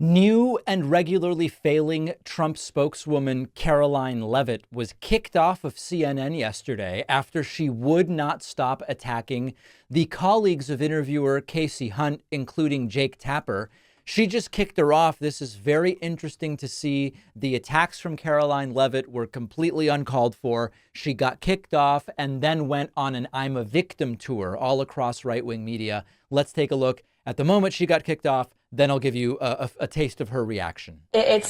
New and regularly failing Trump spokeswoman Karoline Leavitt was kicked off of CNN yesterday after she would not stop attacking the colleagues of interviewer Kasie Hunt, including Jake Tapper. She just kicked her off. This is very interesting to see. The attacks from Karoline Leavitt were completely uncalled for. She got kicked off and then went on an I'm a victim tour all across right-wing media. Let's take a look at the moment she got kicked off. Then I'll give you a taste of her reaction. It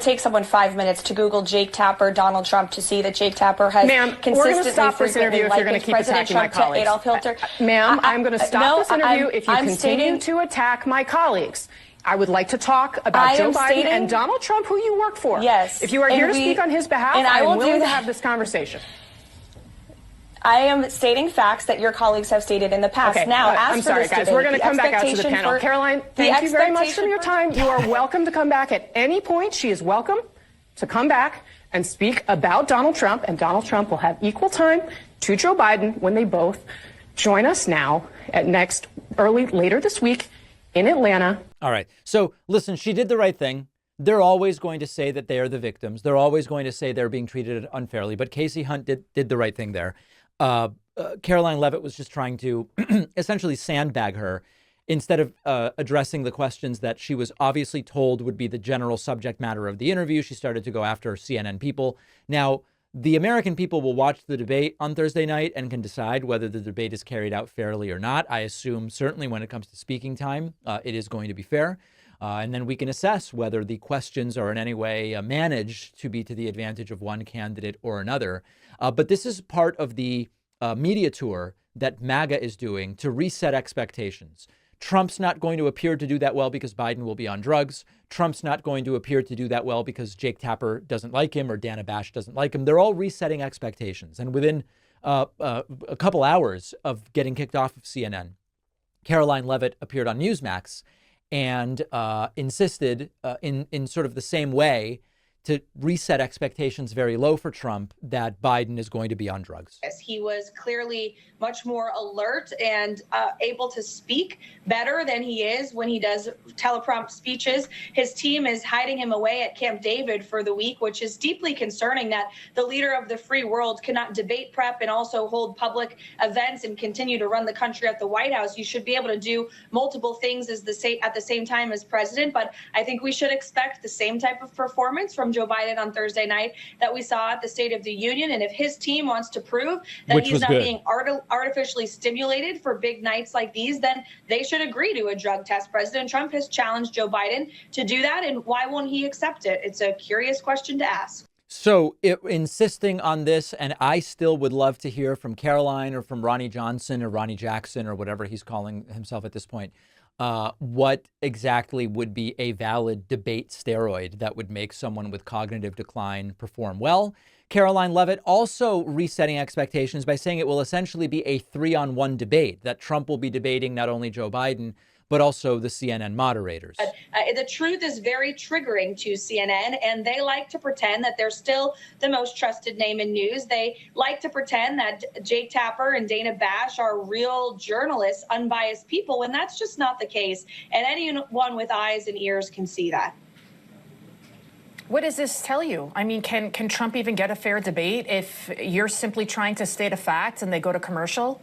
takes someone 5 minutes to Google Jake Tapper, Donald Trump, to see that Jake Tapper has consistently frequently liked President Trump to Adolf Hitler. Ma'am, I'm going to stop this interview if you continue to attack my colleagues. I would like to talk about Joe Biden and Donald Trump, who you work for. Yes. If you are here to speak on his behalf, I am willing to have this conversation. I am stating facts that your colleagues have stated in the past. Okay. Now, I'm sorry, guys. We're going to come back out to the panel. Karoline, thank you very much for your time. You are welcome to come back at any point. She is welcome to come back and speak about Donald Trump, and Donald Trump will have equal time to Joe Biden when they both join us now at later this week in Atlanta. All right. So listen, she did the right thing. They're always going to say that they are the victims. They're always going to say they're being treated unfairly. But Kasie Hunt did the right thing there. Karoline Leavitt was just trying to essentially sandbag her instead of addressing the questions that she was obviously told would be the general subject matter of the interview. She started to go after CNN people. Now, the American people will watch the debate on Thursday night and can decide whether the debate is carried out fairly or not. I assume certainly when it comes to speaking time, it is going to be fair. And then we can assess whether the questions are in any way managed to be to the advantage of one candidate or another. But this is part of the media tour that MAGA is doing to reset expectations. Trump's not going to appear to do that well because Biden will be on drugs. Trump's not going to appear to do that well because Jake Tapper doesn't like him or Dana Bash doesn't like him. They're all resetting expectations. And within a couple hours of getting kicked off of CNN, Karoline Leavitt appeared on Newsmax and insisted in sort of the same way to reset expectations very low for Trump that Biden is going to be on drugs. He was clearly much more alert and able to speak better than he is when he does teleprompt speeches. His team is hiding him away at Camp David for the week, which is deeply concerning that the leader of the free world cannot debate prep and also hold public events and continue to run the country at the White House. You should be able to do multiple things at the same time as president. But I think we should expect the same type of performance from Joe Biden on Thursday night that we saw at the State of the Union. And if his team wants to prove that he's not being artificially stimulated for big nights like these, then they should agree to a drug test. President Trump has challenged Joe Biden to do that. And why won't he accept it? It's a curious question to ask. So insisting on this, and I still would love to hear from Karoline or from Ronnie Johnson or Ronnie Jackson or whatever he's calling himself at this point. What exactly would be a valid debate steroid that would make someone with cognitive decline perform well? Karoline Leavitt also resetting expectations by saying it will essentially be a 3-on-1 debate, that Trump will be debating not only Joe Biden, but also the CNN moderators. The truth is very triggering to CNN, and they like to pretend that they're still the most trusted name in news. They like to pretend that Jake Tapper and Dana Bash are real journalists, unbiased people, when that's just not the case. And anyone with eyes and ears can see that. What does this tell you? I mean, can Trump even get a fair debate if you're simply trying to state a fact and they go to commercial?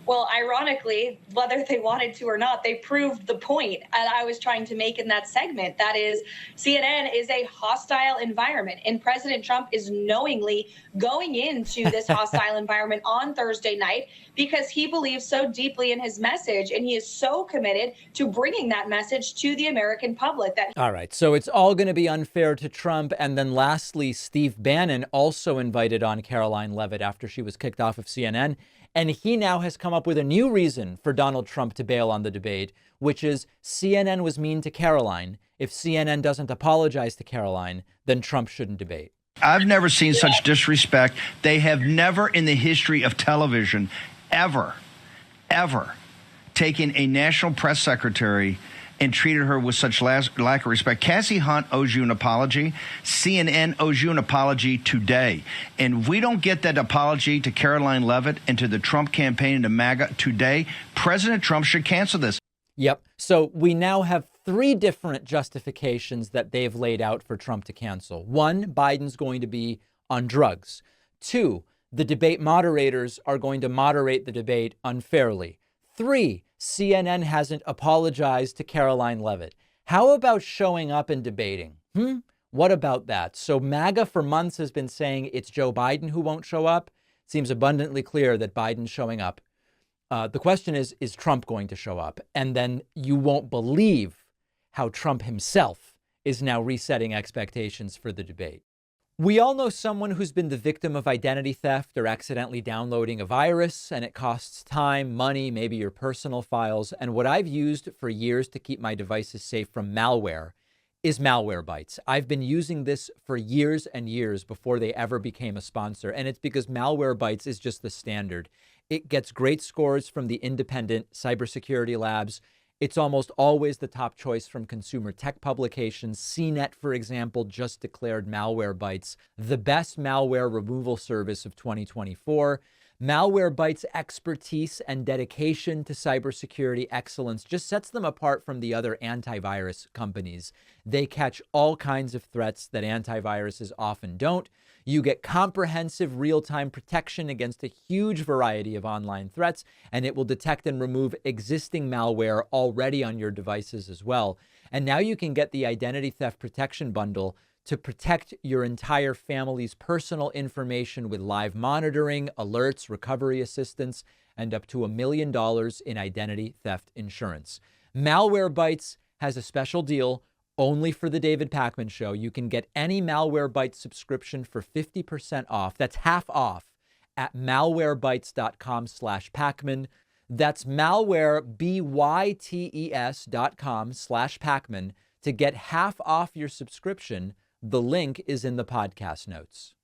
Well, ironically, whether they wanted to or not, they proved the point that I was trying to make in that segment. That is, CNN is a hostile environment, and President Trump is knowingly going into this hostile environment on Thursday night because he believes so deeply in his message, and he is so committed to bringing that message to the American public. All right, so it's all going to be unfair to Trump. And then lastly, Steve Bannon also invited on Karoline Leavitt after she was kicked off of CNN. And he now has come up with a new reason for Donald Trump to bail on the debate, which is CNN was mean to Karoline. If CNN doesn't apologize to Karoline, then Trump shouldn't debate. I've never seen such disrespect. They have never in the history of television ever taken a national press secretary and treated her with such lack of respect. Kasie Hunt owes you an apology. CNN owes you an apology today. And if we don't get that apology to Karoline Leavitt and to the Trump campaign and to MAGA today, President Trump should cancel this. Yep. So we now have three different justifications that they've laid out for Trump to cancel. One, Biden's going to be on drugs. Two, the debate moderators are going to moderate the debate unfairly. Three, CNN hasn't apologized to Karoline Leavitt. How about showing up and debating? What about that? So MAGA for months has been saying it's Joe Biden who won't show up. It seems abundantly clear that Biden's showing up. The question is Trump going to show up? And then you won't believe how Trump himself is now resetting expectations for the debate. We all know someone who's been the victim of identity theft or accidentally downloading a virus, and it costs time, money, maybe your personal files. And what I've used for years to keep my devices safe from malware is Malwarebytes. I've been using this for years and years before they ever became a sponsor. And it's because Malwarebytes is just the standard. It gets great scores from the independent cybersecurity labs. It's almost always the top choice from consumer tech publications. CNET, for example, just declared Malwarebytes the best malware removal service of 2024. Malwarebytes' expertise and dedication to cybersecurity excellence just sets them apart from the other antivirus companies. They catch all kinds of threats that antiviruses often don't. You get comprehensive real-time protection against a huge variety of online threats, and it will detect and remove existing malware already on your devices as well. And now you can get the identity theft protection bundle to protect your entire family's personal information with live monitoring, alerts, recovery assistance, and up to $1 million in identity theft insurance. Malwarebytes has a special deal only for the David Pakman Show. You can get any Malwarebytes subscription for 50% off. That's half off at malwarebytes.com/Pakman. That's malwarebytes.com/Pakman to get half off your subscription. The link is in the podcast notes.